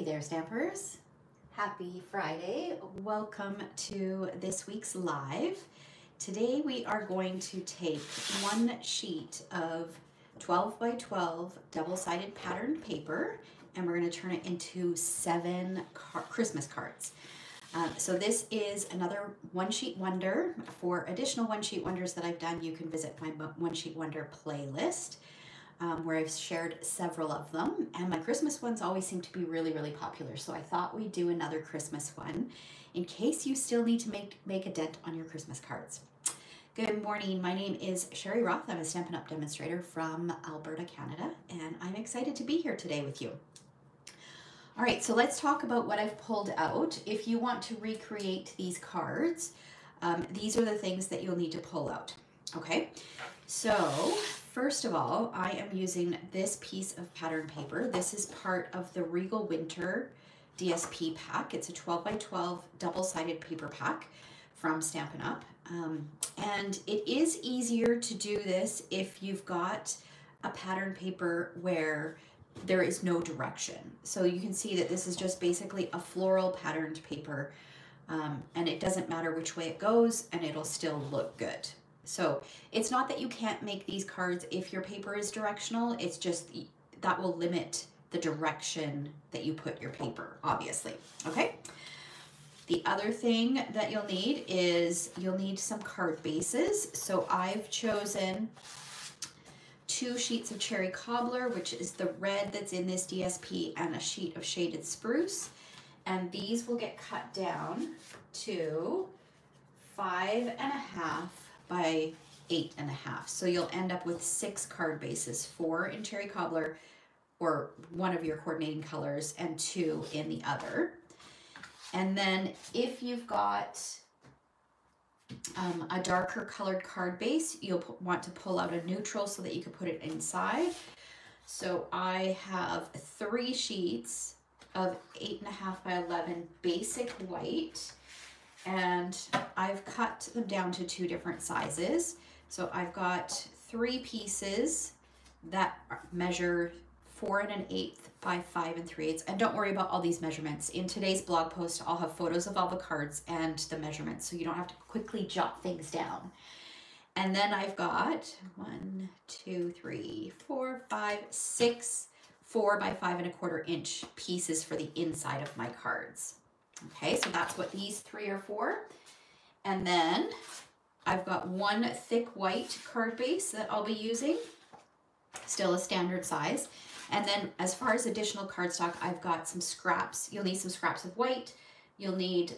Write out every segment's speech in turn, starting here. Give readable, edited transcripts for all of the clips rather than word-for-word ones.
there, Stampers. Happy Friday. Welcome to this week's live. Today we are going to take one sheet of 12 by 12 double-sided patterned paper and we're going to turn it into 7 Christmas cards. So this is another One Sheet Wonder. For additional One Sheet Wonders that I've done, you can visit my One Sheet Wonder playlist. Where I've shared several of them, and my Christmas ones always seem to be really popular, so I thought we'd do another Christmas one in case you still need to make a dent on your Christmas cards. Good morning, my name is Sherry Roth. I'm a Stampin' Up! Demonstrator from Alberta, Canada, and I'm excited to be here today with you. All right, so let's talk about what I've pulled out. If you want to recreate these cards, these are the things that you'll need to pull out, okay? So, first of all, I am using this piece of pattern paper. This is part of the Regal Winter DSP pack. It's a 12 by 12 double-sided paper pack from Stampin' Up! And it is easier to do this if you've got a pattern paper where there is no direction. So you can see that this is just basically a floral patterned paper, and it doesn't matter which way it goes and it'll still look good. So it's not that you can't make these cards if your paper is directional, it's just that will limit the direction that you put your paper, obviously, okay? The other thing that you'll need is you'll need some card bases. So I've chosen 2 sheets of Cherry Cobbler, which is the red that's in this DSP, and a sheet of Shaded Spruce. And these will get cut down to 5.5 by 8.5. So you'll end up with 6 card bases, 4 in Cherry Cobbler, or one of your coordinating colors, and 2 in the other. And then if you've got a darker colored card base, you'll want to pull out a neutral so that you can put it inside. So I have 3 sheets of 8.5 by 11 basic white, and I've cut them down to 2 different sizes. So I've got 3 pieces that measure 4 1/8 by 5 3/8. And don't worry about all these measurements. In today's blog post, I'll have photos of all the cards and the measurements, so you don't have to quickly jot things down. And then I've got 1, 2, 3, 4, 5, 6 4 by 5 1/4 inch pieces for the inside of my cards. Okay, so that's what these 3 are for. And then I've got 1 thick white card base that I'll be using, still a standard size. And then as far as additional cardstock, I've got some scraps. You'll need some scraps of white. You'll need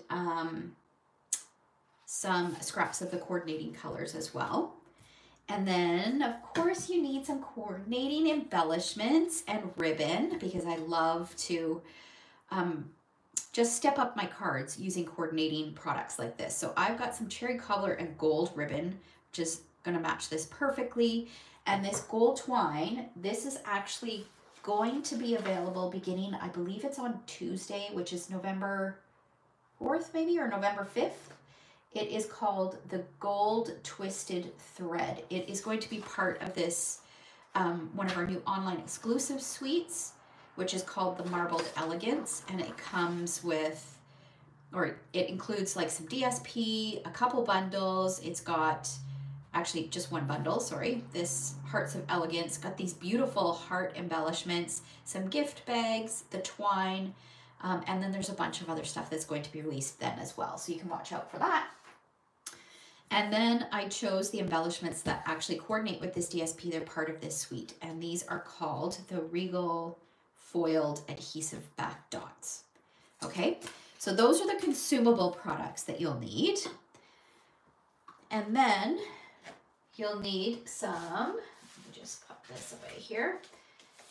some scraps of the coordinating colors as well. And then, of course, you need some coordinating embellishments and ribbon, because I love to just step up my cards using coordinating products like this. So I've got some Cherry Cobbler and gold ribbon, which is going to match this perfectly. And this gold twine, this is actually going to be available beginning, I believe it's on Tuesday, which is November 4th maybe, or November 5th. It is called the Gold Twisted Thread. It is going to be part of this, one of our new online exclusive suites, which is called the Marbled Elegance, and it comes with, or it includes like some DSP, a couple bundles. It's got actually just 1 bundle, sorry. This Hearts of Elegance got these beautiful heart embellishments, some gift bags, the twine, and then there's a bunch of other stuff that's going to be released then as well, so you can watch out for that. And then I chose the embellishments that actually coordinate with this DSP. They're part of this suite, and these are called the Regal Foiled Adhesive Back Dots. Okay, so those are the consumable products that you'll need. And then you'll need some, let me just put this away here.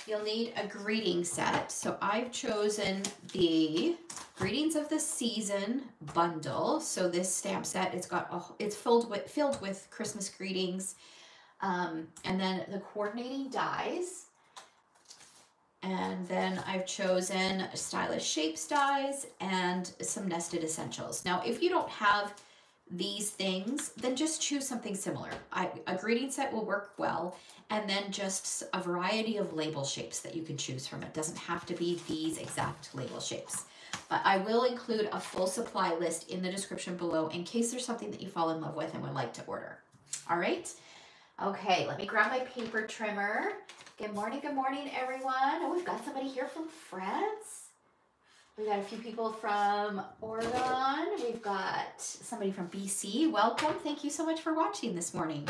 You'll need a greeting set. So I've chosen the Greetings of the Season bundle. So this stamp set, it's filled with Christmas greetings, and then the coordinating dies. And then I've chosen Stylish Shapes dies and some nested essentials. Now, if you don't have these things, then just choose something similar. A greeting set will work well, and then just a variety of label shapes that you can choose from. It doesn't have to be these exact label shapes. But I will include a full supply list in the description below in case there's something that you fall in love with and would like to order. All right? Okay, let me grab my paper trimmer. Good morning, everyone. Oh, we've got somebody here from France. We've got a few people from Oregon. We've got somebody from BC. Welcome. Thank you so much for watching this morning.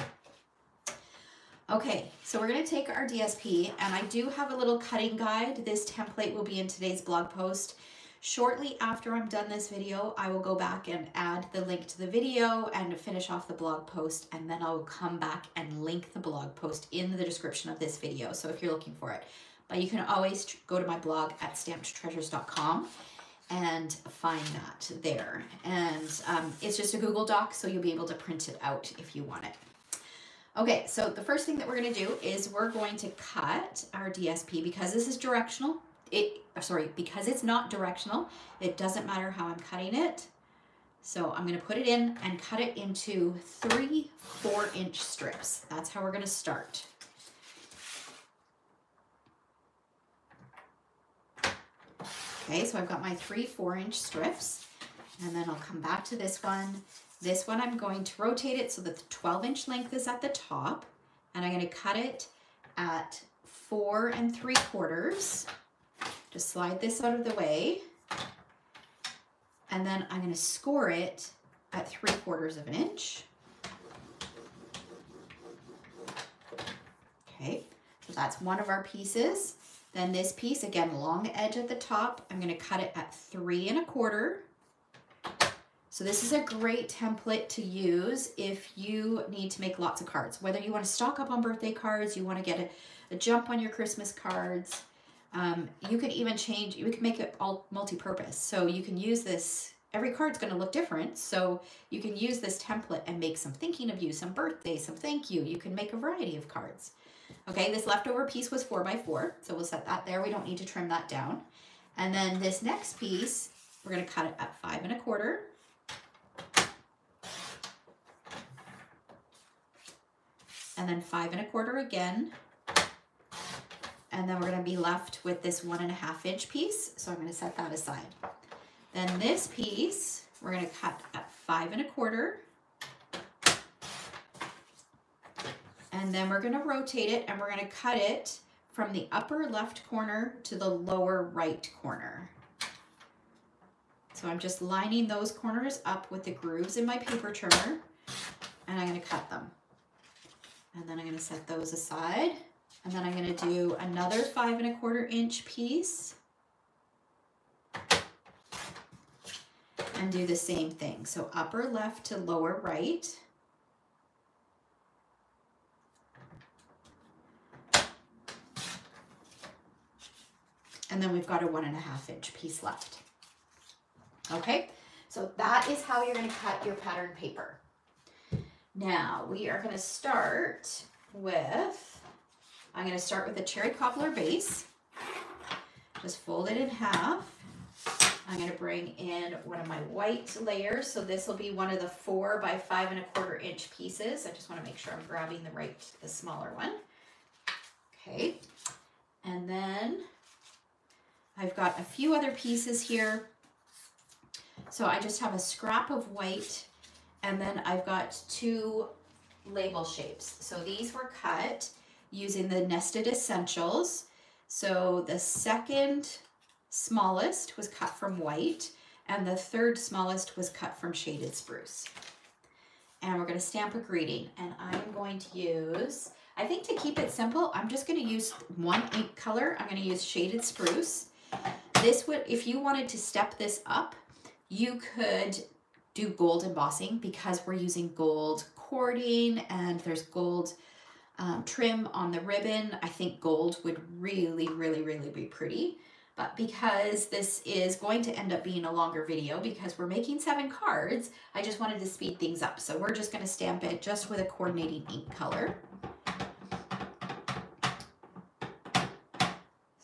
Okay, so we're going to take our DSP, and I do have a little cutting guide. This template will be in today's blog post. Shortly after I'm done this video, I will go back and add the link to the video and finish off the blog post, and then I'll come back and link the blog post in the description of this video, so if you're looking for it. But you can always go to my blog at stampedtreasures.com and find that there. And it's just a Google Doc, so you'll be able to print it out if you want it. Okay, so the first thing that we're going to do is we're going to cut our DSP because this is directional. Because it's not directional, it doesn't matter how I'm cutting it. So I'm going to put it in and cut it into 3 4-inch strips. That's how we're going to start. Okay, so I've got my 3 4-inch strips, and then I'll come back to this one. This one I'm going to rotate it so that the 12-inch length is at the top, and I'm going to cut it at 4 3/4. Just slide this out of the way, and then I'm going to score it at 3/4 of an inch. Okay, so that's one of our pieces. Then this piece, again, long edge at the top, I'm going to cut it at 3 1/4. So this is a great template to use if you need to make lots of cards. Whether you want to stock up on birthday cards, you want to get a jump on your Christmas cards. You could even change, you can make it all multi-purpose. So you can use this, every card's going to look different. So you can use this template and make some thinking of you, some birthday, some thank you. You can make a variety of cards. Okay, this leftover piece was 4 by 4. So we'll set that there. We don't need to trim that down. And then this next piece, we're going to cut it at 5 1/4. And then 5 1/4 again. And then we're going to be left with this 1 1/2-inch piece. So I'm going to set that aside. Then this piece, we're going to cut at 5 1/4. And then we're going to rotate it, and we're going to cut it from the upper left corner to the lower right corner. So I'm just lining those corners up with the grooves in my paper trimmer, and I'm going to cut them. And then I'm going to set those aside. And then I'm going to do another 5 1/4-inch piece and do the same thing. So upper left to lower right. And then we've got a 1 1/2-inch piece left. Okay, so that is how you're going to cut your pattern paper. Now we are going to start with, I'm going to start with a cherry cobbler base. Just fold it in half. I'm going to bring in one of my white layers. So this will be one of the 4 by 5 1/4-inch pieces. I just want to make sure I'm grabbing the smaller one. Okay, and then I've got a few other pieces here. So I just have a scrap of white, and then I've got 2 label shapes. So these were cut using the Nested Essentials. So the second smallest was cut from white, and the third smallest was cut from Shaded Spruce. And we're going to stamp a greeting, and I'm going to use, I think to keep it simple, I'm just going to use one ink color. I'm going to use Shaded Spruce. This would, if you wanted to step this up, you could do gold embossing because we're using gold cording and there's gold trim on the ribbon. I think gold would really, really, really be pretty. But because this is going to end up being a longer video because we're making 7 cards, I just wanted to speed things up. So we're just going to stamp it just with a coordinating ink color.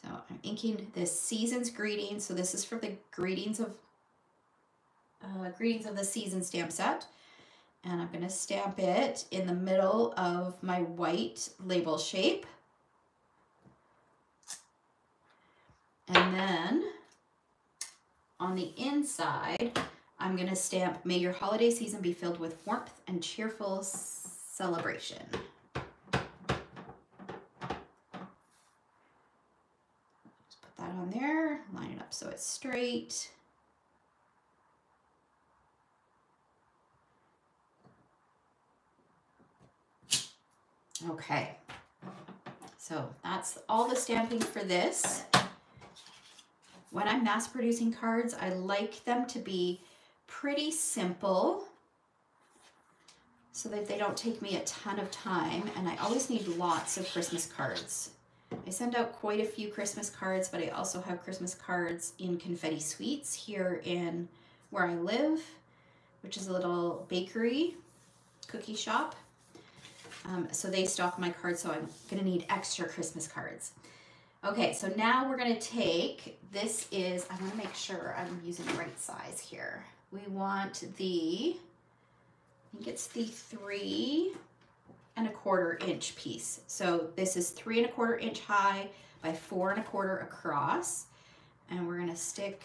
So I'm inking this Season's Greetings. So this is for the Greetings of the Season stamp set. And I'm going to stamp it in the middle of my white label shape. And then on the inside, I'm going to stamp, "May your holiday season be filled with warmth and cheerful celebration." Just put that on there, line it up so it's straight. Okay, so that's all the stamping for this. When I'm mass producing cards, I like them to be pretty simple so that they don't take me a ton of time, and I always need lots of Christmas cards. I send out quite a few Christmas cards, but I also have Christmas cards in Confetti Sweets here in where I live, which is a little bakery, cookie shop. So they stock my cards, so I'm gonna need extra Christmas cards. Okay, so now we're gonna take, this is, I wanna make sure I'm using the right size here. We want the, I think it's the 3 1/4 inch piece. So this is 3 1/4 inch high by 4 1/4 across. And we're gonna stick,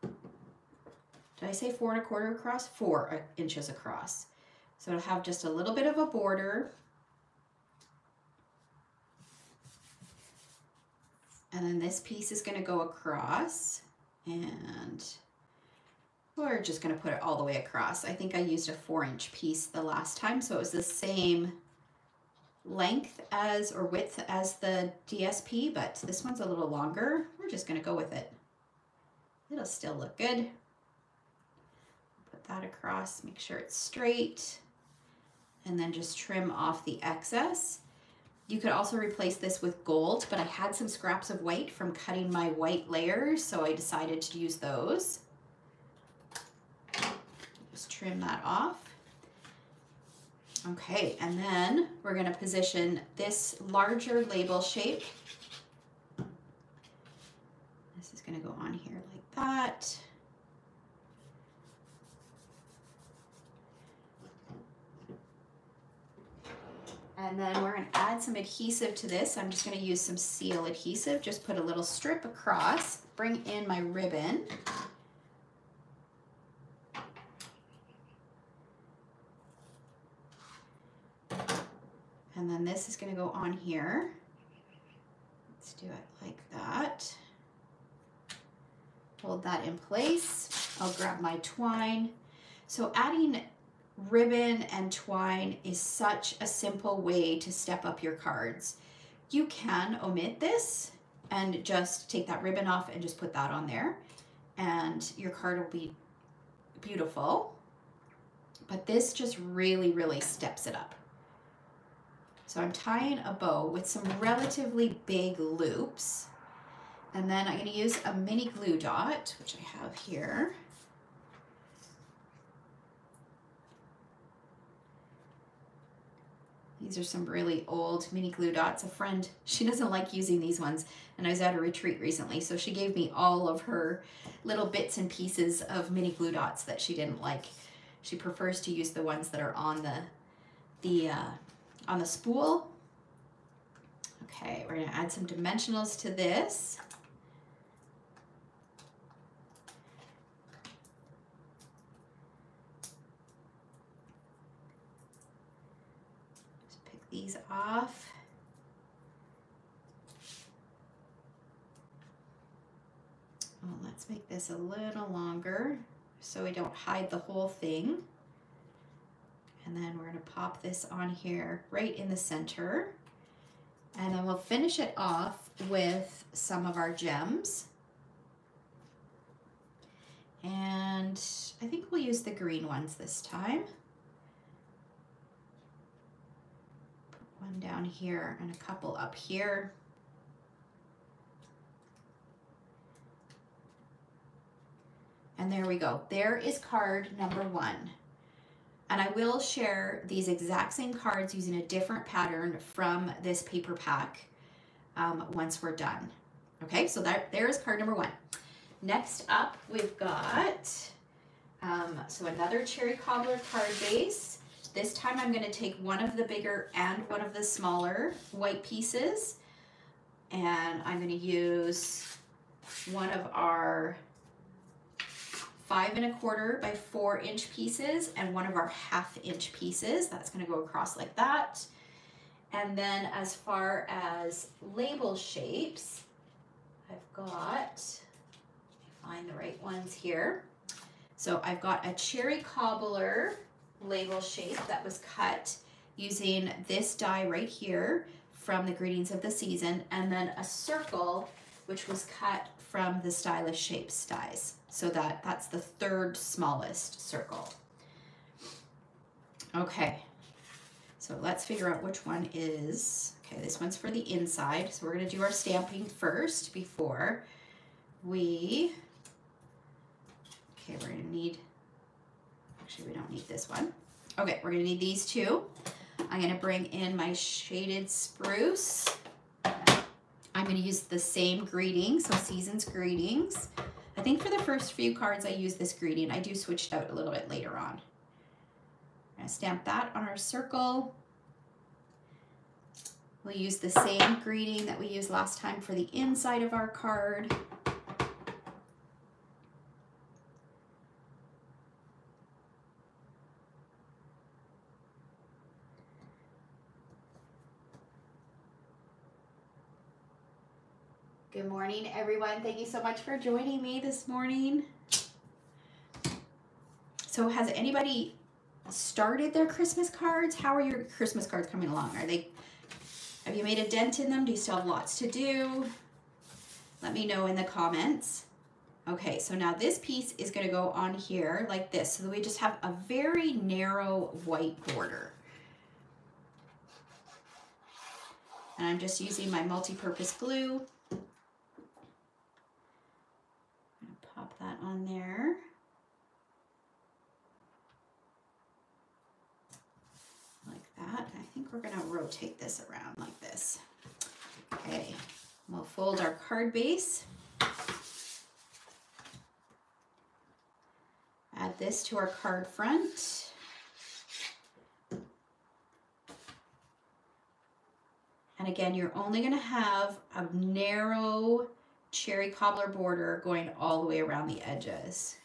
did I say 4 1/4 across? 4 inches across. So it'll have just a little bit of a border. And then this piece is gonna go across, and we're just gonna put it all the way across. I think I used a 4-inch piece the last time, so it was the same length as, or width as the DSP, but this one's a little longer. We're just gonna go with it. It'll still look good. Put that across, make sure it's straight, and then just trim off the excess. You could also replace this with gold, but I had some scraps of white from cutting my white layers, so I decided to use those. Just trim that off. Okay, and then we're gonna position this larger label shape. This is gonna go on here like that. And then we're gonna add some adhesive to this. I'm just gonna use some seal adhesive, just put a little strip across, bring in my ribbon. And then this is gonna go on here. Let's do it like that. Hold that in place. I'll grab my twine. So adding ribbon and twine is such a simple way to step up your cards. You can omit this and just take that ribbon off and just put that on there, and your card will be beautiful. But this just really, really steps it up. So I'm tying a bow with some relatively big loops, and then I'm going to use a mini glue dot, which I have here. These are some really old mini glue dots. A friend, she doesn't like using these ones, and I was at a retreat recently, so she gave me all of her little bits and pieces of mini glue dots that she didn't like. She prefers to use the ones that are on the spool. Okay, we're gonna add some dimensionals to this. These off. Well, let's make this a little longer so we don't hide the whole thing. And then we're going to pop this on here right in the center. And then we'll finish it off with some of our gems. And I think we'll use the green ones this time. One down here and a couple up here. And there we go. There is card number 1. And I will share these exact same cards using a different pattern from this paper pack once we're done. Okay, so there is card number 1. Next up, we've got So another cherry cobbler card base. This time I'm going to take one of the bigger and one of the smaller white pieces, and I'm going to use one of our 5 1/4 by 4 inch pieces and one of our 1/2 inch pieces. That's going to go across like that. And then as far as label shapes, I've got, let me find the right ones here. So I've got a cherry cobbler label shape that was cut using this die right here from the Greetings of the Season, and then a circle which was cut from the Stylish Shapes dies. So that's the 3rd smallest circle. Okay, so let's figure out which one is, okay, this one's for the inside. So we're gonna do our stamping first before we, okay, we're gonna need, actually we don't need this one. Okay, we're gonna need these two. I'm gonna bring in my shaded spruce. I'm gonna use the same greeting, so Season's Greetings. I think for the first few cards I use this greeting. I do switch it out a little bit later on. I'm gonna stamp that on our circle. We'll use the same greeting that we used last time for the inside of our card. Good morning, everyone. Thank you so much for joining me this morning. So has anybody started their Christmas cards? How are your Christmas cards coming along? Have you made a dent in them? Do you still have lots to do? Let me know in the comments. Okay, so now this piece is going to go on here like this, so that we just have a very narrow white border. And I'm just using my multi-purpose glue. Pop that on there. Like that. I think we're gonna rotate this around like this. Okay, we'll fold our card base. Add this to our card front. And again, you're only gonna have a narrow cherry cobbler border going all the way around the edges.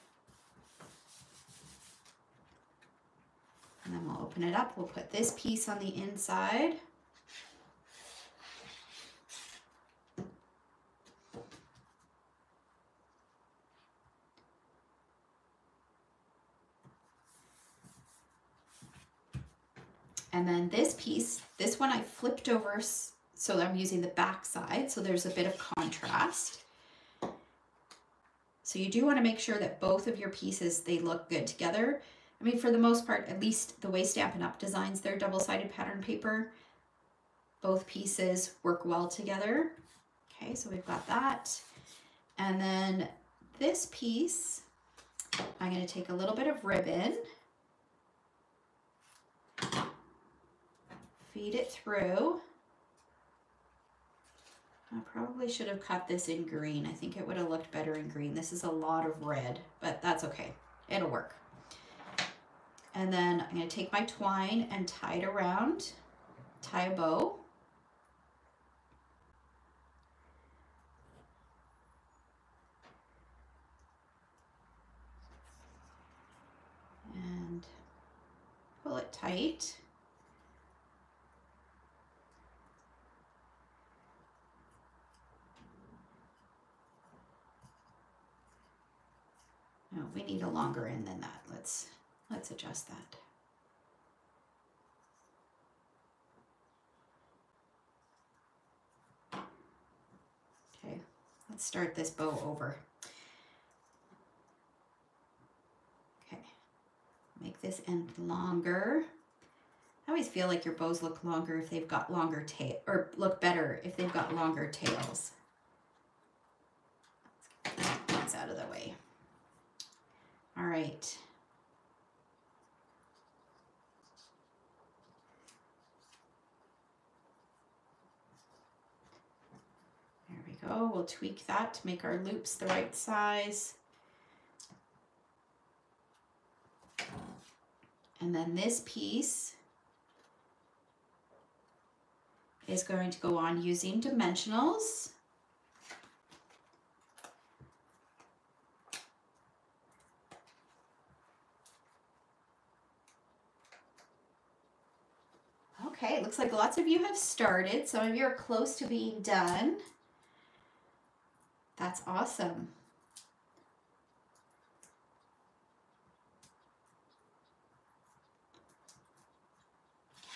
And then we'll open it up. We'll put this piece on the inside. And then this piece, this one I flipped over, so I'm using the back side, so there's a bit of contrast. So you do want to make sure that both of your pieces, they look good together. I mean, for the most part, at least the way Stampin' Up! Designs their double-sided pattern paper, both pieces work well together. Okay, so we've got that. And then this piece, I'm going to take a little bit of ribbon, feed it through. I probably should have cut this in green. I think it would have looked better in green. This is a lot of red, but that's okay. It'll work. And then I'm going to take my twine and tie it around, tie a bow. And pull it tight. No, we need a longer end than that. Let's adjust that. Okay, let's start this bow over. Okay, make this end longer. I always feel like your bows look longer if they've got longer tail, or look better if they've got longer tails. Let's get these out of the way. All right. There we go. We'll tweak that to make our loops the right size. And then this piece is going to go on using dimensionals. Okay, it looks like lots of you have started. Some of you are close to being done. That's awesome.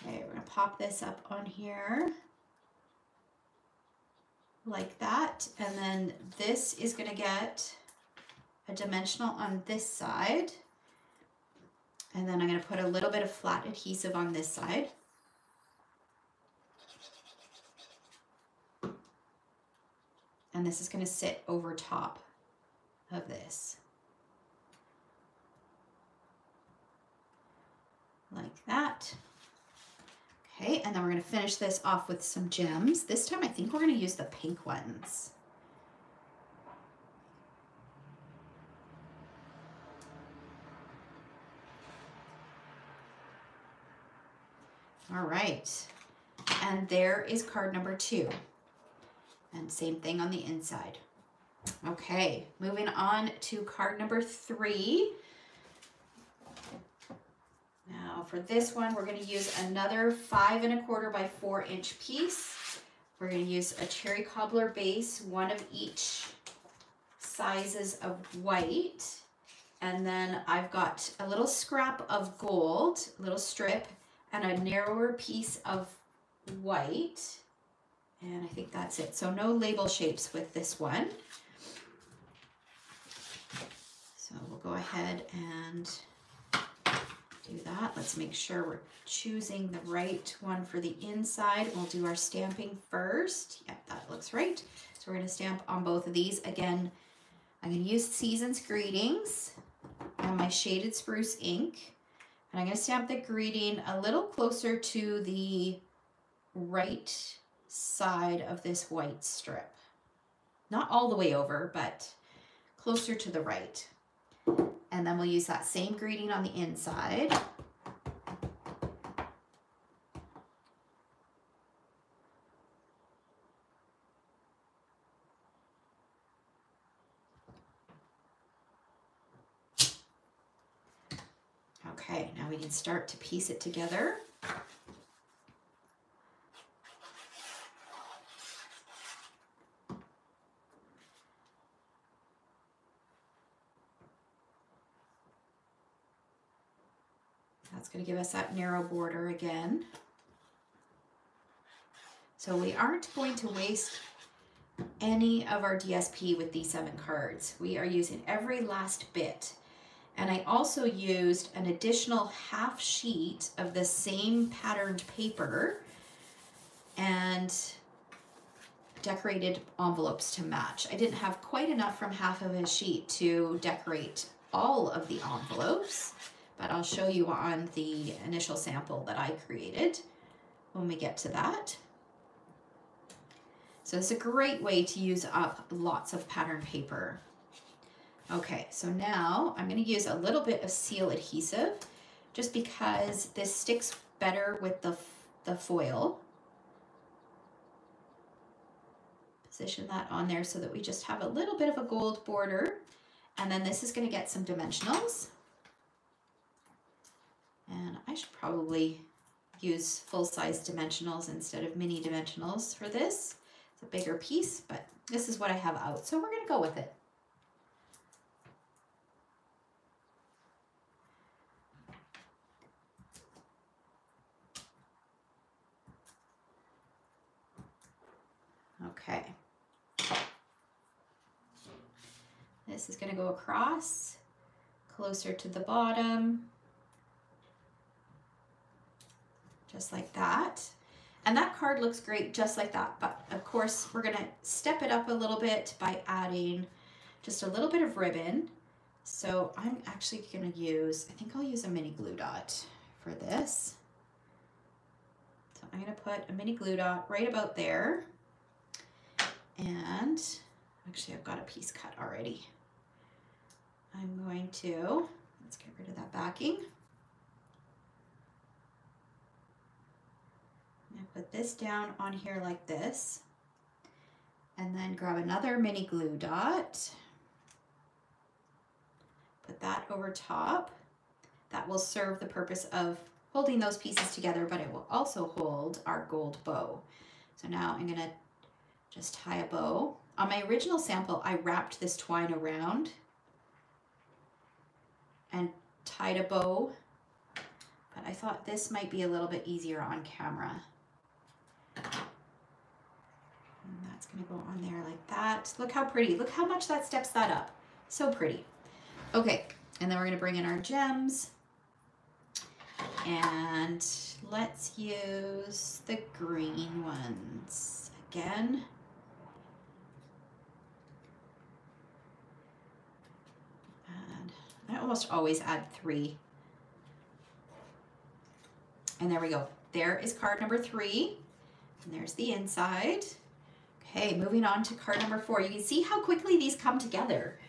Okay, we're gonna pop this up on here like that. And then this is gonna get a dimensional on this side. And then I'm gonna put a little bit of flat adhesive on this side. And this is going to sit over top of this. Like that. Okay, and then we're going to finish this off with some gems. This time I think we're going to use the pink ones. All right, and there is card number 2. And same thing on the inside. Okay, moving on to card number 3. Now for this one, we're going to use another 5 1/4 by 4 inch piece. We're going to use a cherry cobbler base, one of each sizes of white. And then I've got a little scrap of gold, a little strip, and a narrower piece of white. And I think that's it. So no label shapes with this one. So we'll go ahead and do that. Let's make sure we're choosing the right one for the inside. We'll do our stamping first. Yep, that looks right. So we're going to stamp on both of these. Again, I'm going to use Season's Greetings and my shaded spruce ink. And I'm going to stamp the greeting a little closer to the right side of this white strip. Not all the way over, but closer to the right. And then we'll use that same greeting on the inside. Okay, now we can start to piece it together. That's going to give us that narrow border again. So we aren't going to waste any of our DSP with these 7 cards. We are using every last bit. And I also used an additional half sheet of the same patterned paper and decorated envelopes to match. I didn't have quite enough from half of a sheet to decorate all of the envelopes, but I'll show you on the initial sample that I created when we get to that. So it's a great way to use up lots of pattern paper. Okay, so now I'm going to use a little bit of seal adhesive just because this sticks better with the foil. Position that on there so that we just have a little bit of a gold border. And then this is going to get some dimensionals. And I should probably use full-size dimensionals instead of mini dimensionals for this. It's a bigger piece, but this is what I have out, so we're going to go with it. Okay. This is going to go across, closer to the bottom. Just like that. And that card looks great just like that. But of course, we're going to step it up a little bit by adding just a little bit of ribbon. So I'm actually going to use, I think I'll use a mini glue dot for this. So I'm going to put a mini glue dot right about there. And actually, I've got a piece cut already. I'm going to, let's get rid of that backing. I'm gonna put this down on here like this, and then grab another mini glue dot, put that over top. That will serve the purpose of holding those pieces together, but it will also hold our gold bow. So now I'm gonna just tie a bow. On my original sample, I wrapped this twine around and tied a bow, but I thought this might be a little bit easier on camera. And that's gonna go on there like that. Look how pretty, look how much that steps that up. So pretty. Okay, and then we're gonna bring in our gems. And let's use the green ones again. And I almost always add 3. And there we go. There is card number 3. And there's the inside. Okay, moving on to card number 4. You can see how quickly these come together.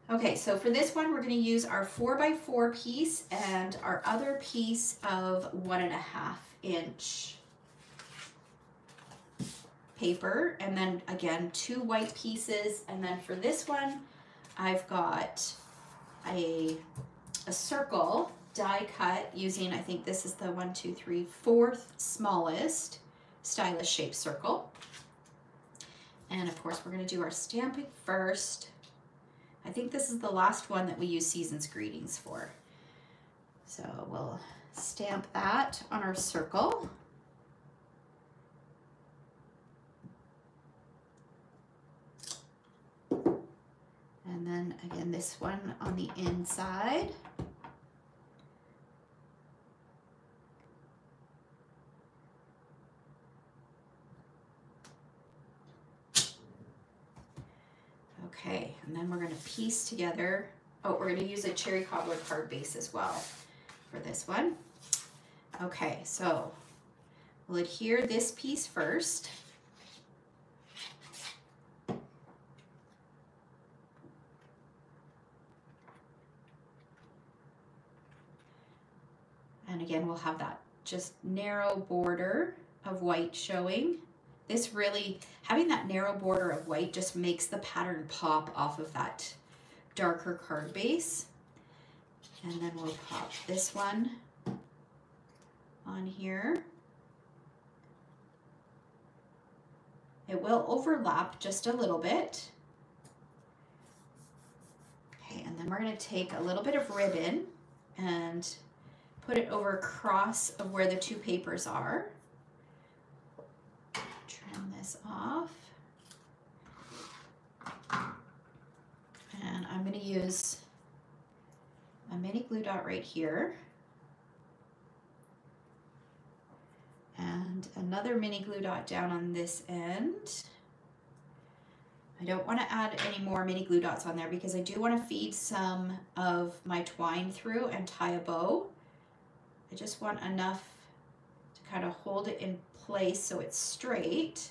Okay, so for this one, we're going to use our 4x4 piece and our other piece of 1.5 inch paper. And then again, 2 white pieces. And then for this one, I've got a circle die cut using, I think this is the 4th smallest stylus shaped circle. And of course, we're going to do our stamping first. I think this is the last one that we use Season's Greetings for. So we'll stamp that on our circle. And then again, this one on the inside. Okay, and then we're going to piece together. Oh, we're going to use a cherry cobbler card base as well for this one. Okay, so we'll adhere this piece first. And again, we'll have that just narrow border of white showing. This really, having that narrow border of white just makes the pattern pop off of that darker card base. And then we'll pop this one on here. It will overlap just a little bit. Okay, and then we're going to take a little bit of ribbon and put it over across of where the 2 papers are. Trim this off. And I'm going to use a mini glue dot right here. And another mini glue dot down on this end. I don't want to add any more mini glue dots on there because I do want to feed some of my twine through and tie a bow. I just want enough to kind of hold it in place so it's straight,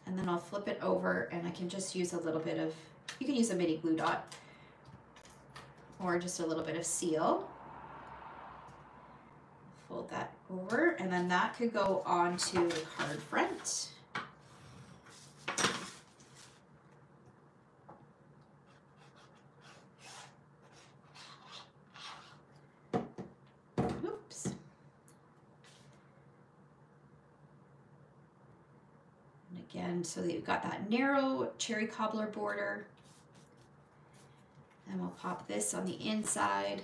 and then I'll flip it over and I can just use a little bit of, you can use a mini glue dot or just a little bit of seal. Fold that over, and then that could go onto the card front. Oops. And again, so that you've got that narrow cherry cobbler border. And we'll pop this on the inside.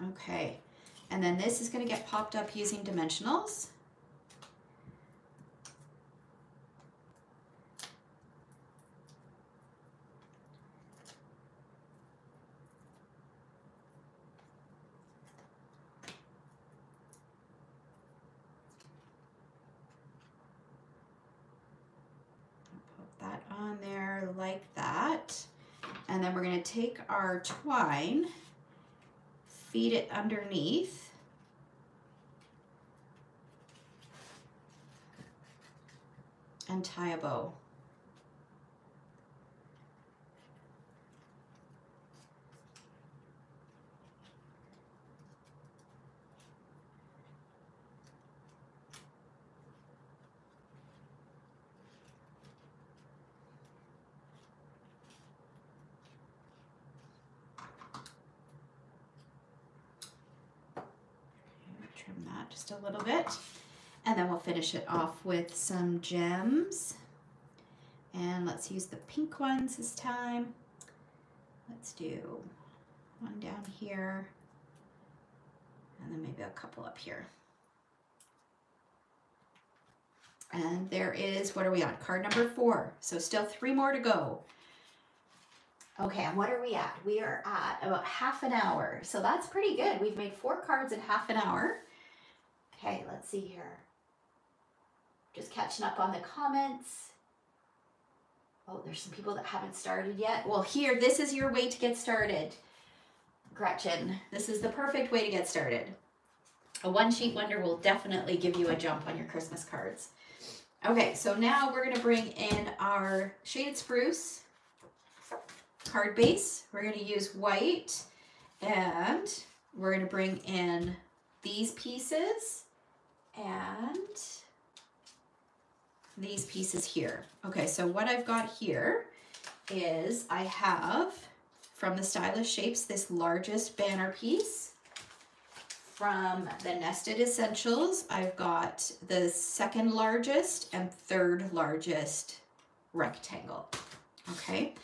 Okay, and then this is going to get popped up using dimensionals. Put that on there like that. And then we're going to take our twine, feed it underneath. and tie a bow. Trim that just a little bit. And then we'll finish it off with some gems. And let's use the pink ones this time. Let's do one down here. And then maybe a couple up here. And there is, what are we on? Card number 4. So still 3 more to go. Okay, and what are we at? We are at about half an hour. So that's pretty good. We've made 4 cards in half an hour. Okay, let's see here. Just catching up on the comments. Oh, there's some people that haven't started yet. Well, here, this is your way to get started, Gretchen. This is the perfect way to get started. A one-sheet wonder will definitely give you a jump on your Christmas cards. Okay, so now we're going to bring in our Shaded Spruce card base. We're going to use white, and we're going to bring in these pieces and these pieces here. Okay, so what I've got here is I have from the Stylish Shapes this largest banner piece. From the Nested Essentials, I've got the second largest and third largest rectangle. Okay,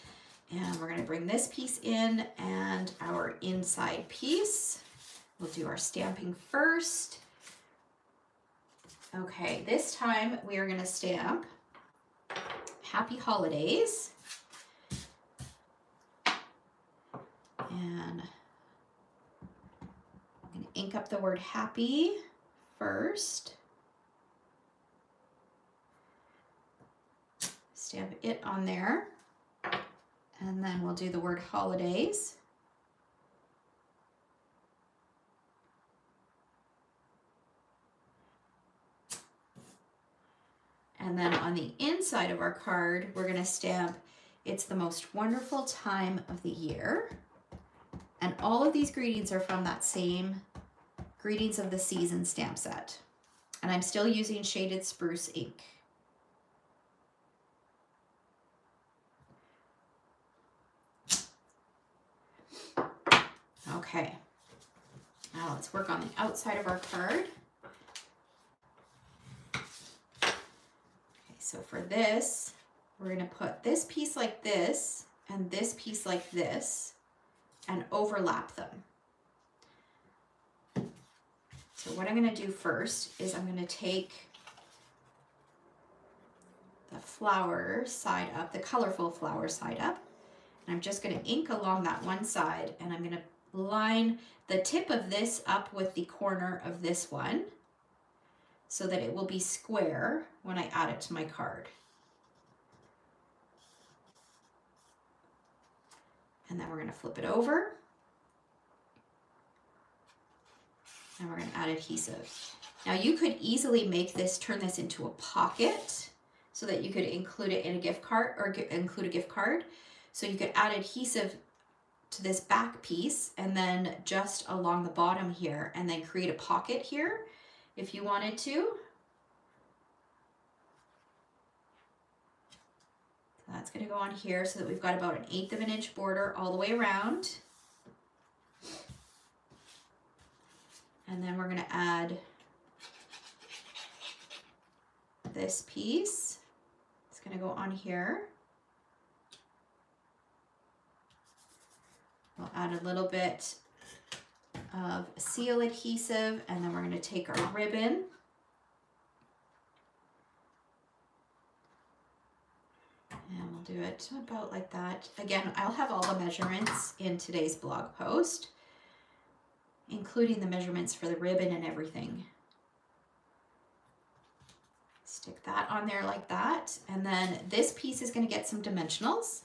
and we're going to bring this piece in and our inside piece. We'll do our stamping first. Okay, this time we are going to stamp Happy Holidays. And I'm going to ink up the word happy first. Stamp it on there. And then we'll do the word holidays. And then on the inside of our card, we're going to stamp, it's the most wonderful time of the year. And all of these greetings are from that same Greetings of the Season stamp set. And I'm still using Shaded Spruce ink. Okay, now let's work on the outside of our card. So for this, we're going to put this piece like this and this piece like this and overlap them. So what I'm going to do first is I'm going to take the flower side up, the colorful flower side up, and I'm just going to ink along that one side, and I'm going to line the tip of this up with the corner of this one, so that it will be square when I add it to my card. And then we're going to flip it over. And we're going to add adhesive. Now you could easily make this, turn this into a pocket so that you could include it in a gift card or include a gift card. So you could add adhesive to this back piece and then just along the bottom here and then create a pocket here if you wanted to. So that's going to go on here so that we've got about 1/8 of an inch border all the way around. And then we're going to add this piece. It's going to go on here. We'll add a little bit of seal adhesive, and then we're going to take our ribbon and we'll do it about like that. Again, I'll have all the measurements in today's blog post, including the measurements for the ribbon and everything. Stick that on there like that, and then this piece is going to get some dimensionals.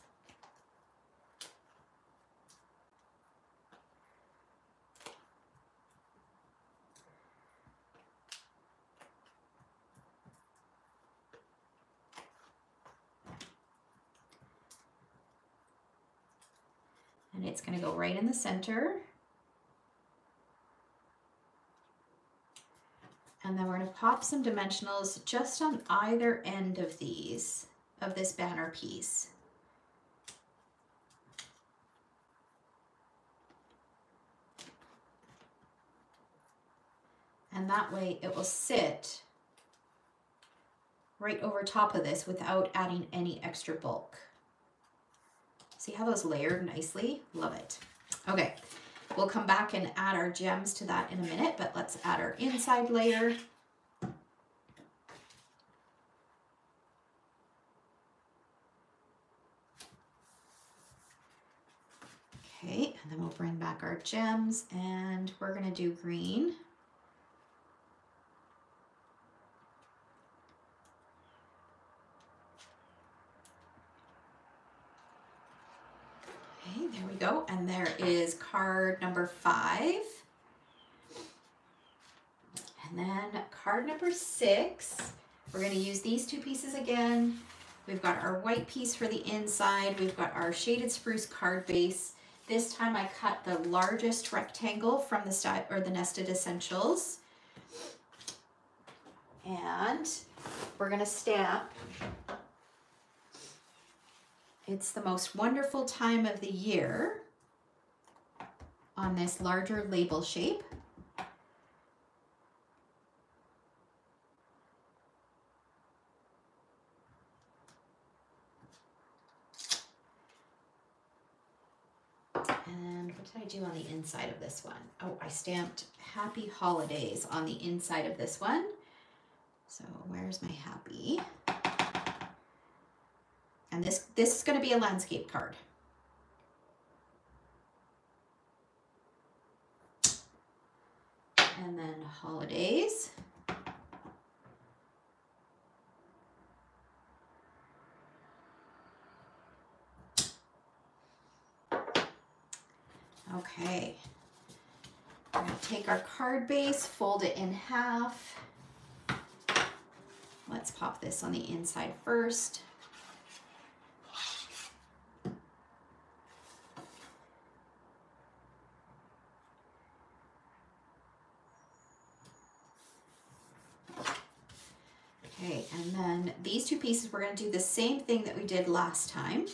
And it's going to go right in the center. And then we're going to pop some dimensionals just on either end of these, of this banner piece. And that way it will sit right over top of this without adding any extra bulk. See how those layered nicely? Love it. Okay, we'll come back and add our gems to that in a minute, but let's add our inside layer. Okay, and then we'll bring back our gems and we're gonna do green. Okay, there we go. And there is card number 5. And then card number 6, we're going to use these 2 pieces again. We've got our white piece for the inside. We've got our shaded spruce card base. This time I cut the largest rectangle from the Nested Essentials. And we're going to stamp. It's the most wonderful time of the year on this larger label shape. And what did I do on the inside of this one? Oh, I stamped Happy Holidays on the inside of this one. So where's my happy? And this is going to be a landscape card. And then holidays. Okay. We're going to take our card base, fold it in half. Let's pop this on the inside first. Okay, and then these 2 pieces, we're going to do the same thing that we did last time.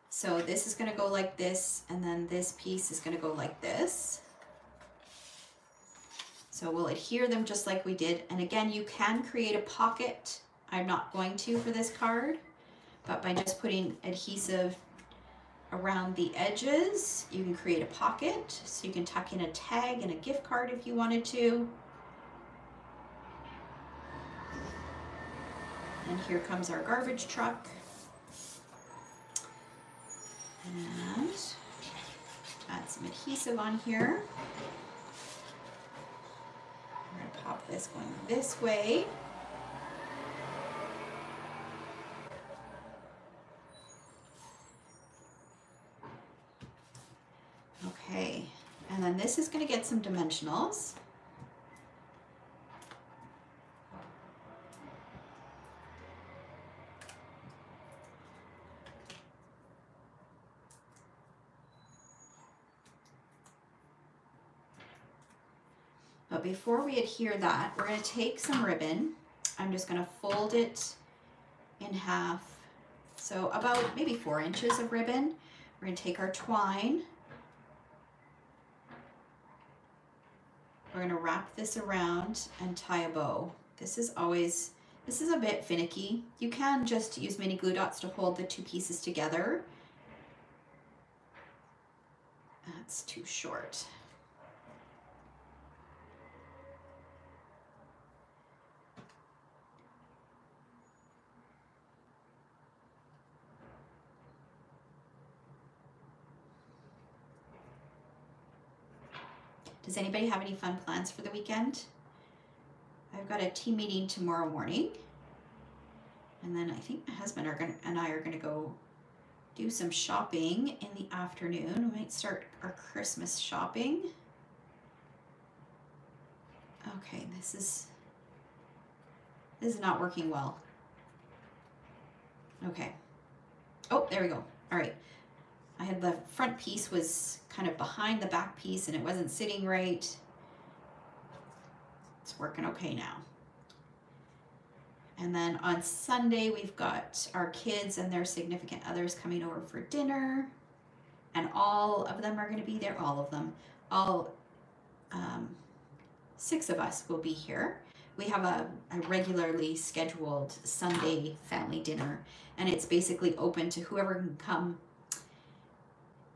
So this is going to go like this, and then this piece is going to go like this. So we'll adhere them just like we did. And again, you can create a pocket. I'm not going to for this card, but by just putting adhesive around the edges, you can create a pocket. So you can tuck in a tag and a gift card if you wanted to. And here comes our garbage truck. And add some adhesive on here. I'm going to pop this going this way. Okay, and then this is going to get some dimensionals. But before we adhere that, we're going to take some ribbon. I'm just going to fold it in half. So about maybe 4 inches of ribbon. We're going to take our twine. We're going to wrap this around and tie a bow. This is a bit finicky. You can just use mini glue dots to hold the 2 pieces together. That's too short. Does anybody have any fun plans for the weekend? I've got a team meeting tomorrow morning. And then I think my husband and I are going to go do some shopping in the afternoon. We might start our Christmas shopping. Okay, this is not working well. Okay. Oh, there we go. All right. I had the front piece was kind of behind the back piece and it wasn't sitting right. It's working okay now. And then on Sunday, we've got our kids and their significant others coming over for dinner. And all of them are going to be there. All of them. All 6 of us will be here. We have a regularly scheduled Sunday family dinner. And it's basically open to whoever can come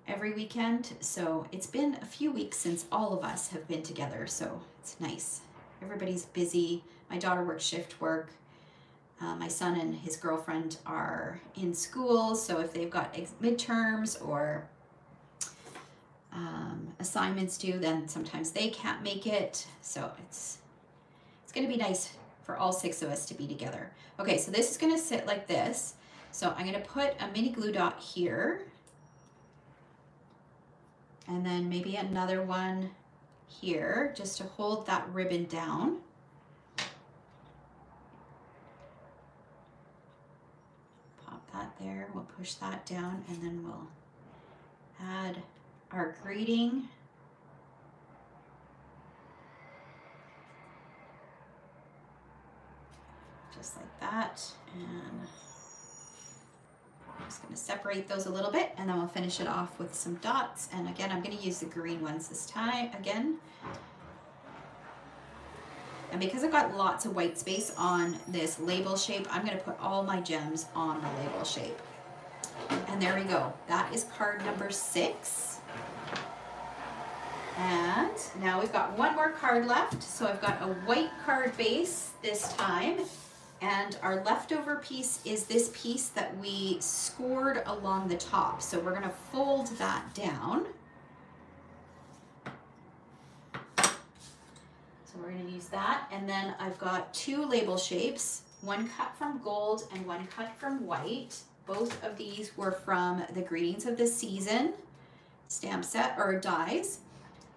every weekend. So it's been a few weeks since all of us have been together. So it's nice. Everybody's busy. My daughter works shift work. My son and his girlfriend are in school, so if they've got midterms or assignments due, then sometimes they can't make it. So it's going to be nice for all 6 of us to be together. Okay, so this is going to sit like this. So I'm going to put a mini glue dot here, and then maybe another one here just to hold that ribbon down. That there, we'll push that down, and then we'll add our greeting. Just like that, and I'm just going to separate those a little bit, and then we'll finish it off with some dots. And again, I'm going to use the green ones this time again. And because I've got lots of white space on this label shape, I'm going to put all my gems on the label shape. And there we go. That is card number 6. And now we've got one more card left. So I've got a white card base this time. And our leftover piece is this piece that we scored along the top. So we're going to fold that down. So we're going to use that, and then I've got 2 label shapes, one cut from gold and one cut from white. Both of these were from the Greetings of the Season stamp set or dies.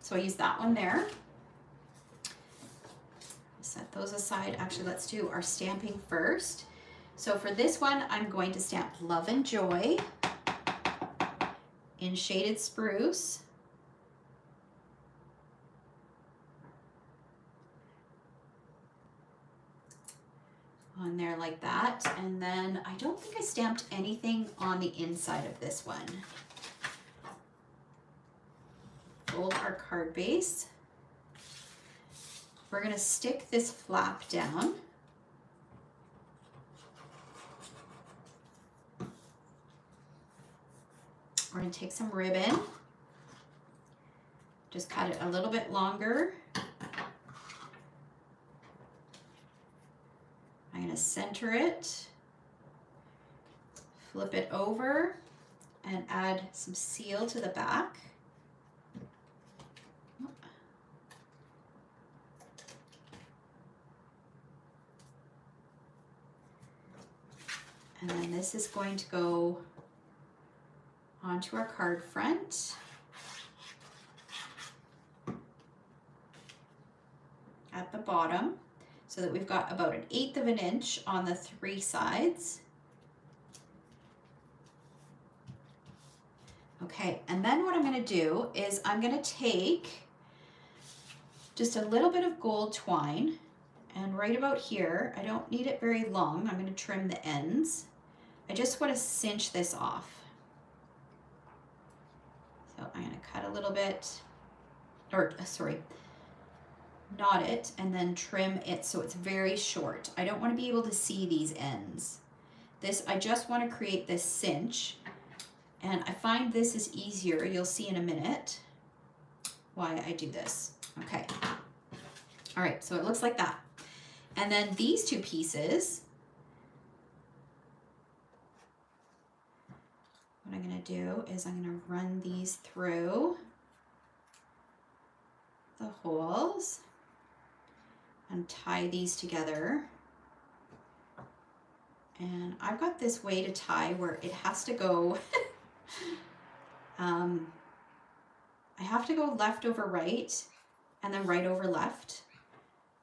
So I use that one there. Set those aside. Actually, let's do our stamping first. So for this one, I'm going to stamp Love and Joy in Shaded Spruce. On there like that, and then I don't think I stamped anything on the inside of this one. Fold our card base. We're going to stick this flap down. We're going to take some ribbon, just cut it a little bit longer. I'm going to center it, flip it over, and add some seal to the back. And then this is going to go onto our card front. At the bottom, so that we've got about 1/8 of an inch on the 3 sides. Okay, and then what I'm going to do is I'm going to take just a little bit of gold twine, and right about here, I don't need it very long, I'm going to trim the ends. I just want to cinch this off. So I'm going to cut a little bit, or sorry, knot it and then trim it so it's very short. I don't want to be able to see these ends. I just want to create this cinch, and I find this is easier. You'll see in a minute why I do this. Okay. All right, so it looks like that. And then these 2 pieces, what I'm going to do is I'm going to run these through the holes and tie these together. And I've got this way to tie where it has to go, I have to go left over right and then right over left.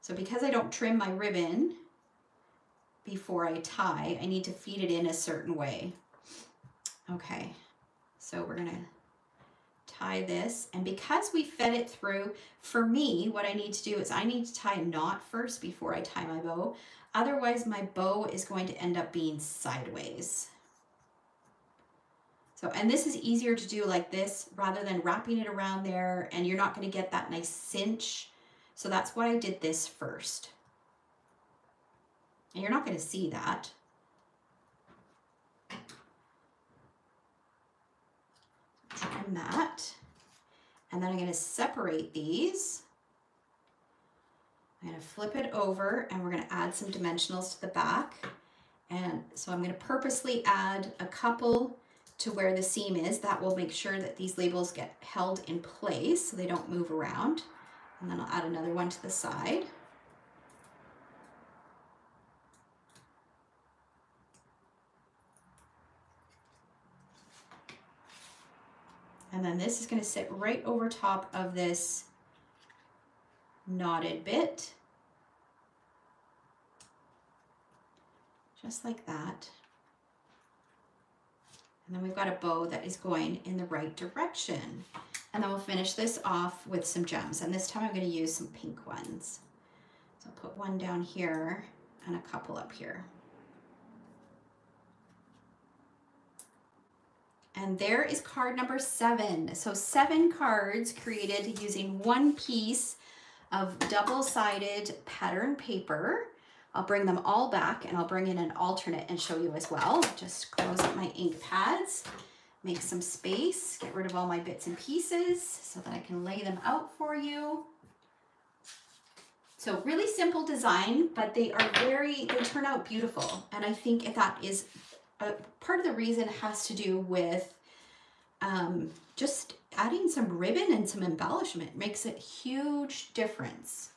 So because I don't trim my ribbon before I tie, I need to feed it in a certain way. Okay, So we're gonna tie this, and because we fed it through, for me, what I need to do is I need to tie a knot first before I tie my bow. Otherwise, my bow is going to end up being sideways. So, and this is easier to do like this rather than wrapping it around there, and you're not going to get that nice cinch. So that's why I did this first. And you're not going to see that. Trim that. And then I'm going to separate these. I'm going to flip it over, and we're going to add some dimensionals to the back. And so I'm going to purposely add a couple to where the seam is. That will make sure that these labels get held in place so they don't move around. And then I'll add another one to the side. And then this is going to sit right over top of this knotted bit. Just like that. And then we've got a bow that is going in the right direction. And then we'll finish this off with some gems. And this time I'm going to use some pink ones. So I'll put one down here and a couple up here. And there is card number 7. So 7 cards created using one piece of double-sided pattern paper. I'll bring them all back, and I'll bring in an alternate and show you as well. Just close up my ink pads, make some space, get rid of all my bits and pieces so that I can lay them out for you. So really simple design, but they turn out beautiful. And I think that is part of the reason has to do with just adding some ribbon and some embellishment. Makes a huge difference.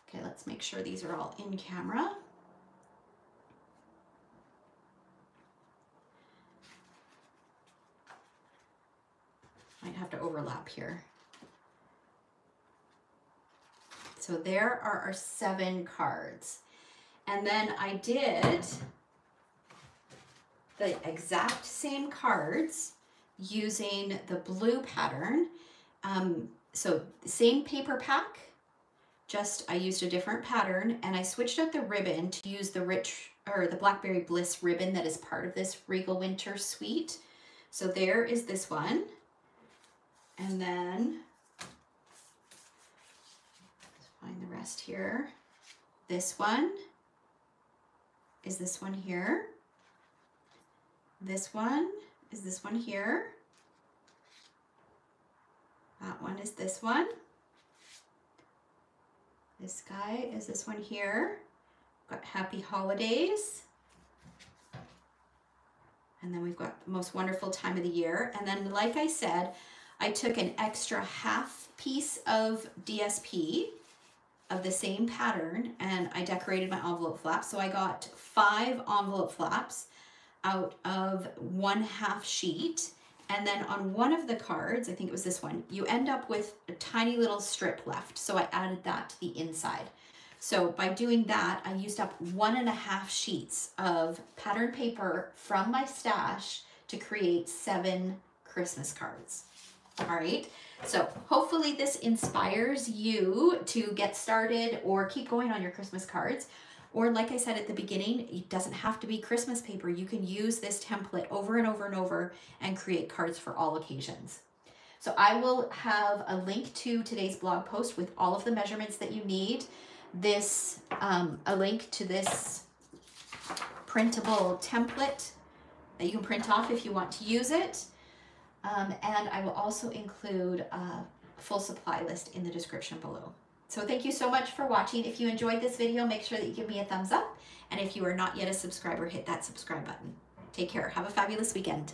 Okay, let's make sure these are all in camera. Might have to overlap here. So there are our 7 cards. And then I did the exact same cards using the blue pattern. So the same paper pack, just I used a different pattern, and I switched out the ribbon to use the Blackberry Bliss ribbon that is part of this Regal Winter Suite. So there is this one. And then, let's find the rest here. This one is this one here. This one is this one here. That one is this one. This guy is this one here. Got Happy Holidays. And then we've got the Most Wonderful Time of the Year. And then, like I said, I took an extra half piece of DSP of the same pattern, and I decorated my envelope flaps. So I got 5 envelope flaps out of 1/2 sheet. And then on one of the cards, I think it was this one, you end up with a tiny little strip left. So I added that to the inside. So by doing that, I used up 1.5 sheets of pattern paper from my stash to create 7 Christmas cards. All right, so hopefully this inspires you to get started or keep going on your Christmas cards. Or like I said at the beginning, it doesn't have to be Christmas paper. You can use this template over and over and over and create cards for all occasions. So I will have a link to today's blog post with all of the measurements that you need. A link to this printable template that you can print off if you want to use it. And I will also include a full supply list in the description below. So thank you so much for watching. If you enjoyed this video, make sure that you give me a thumbs up. And if you are not yet a subscriber, hit that subscribe button. Take care. Have a fabulous weekend.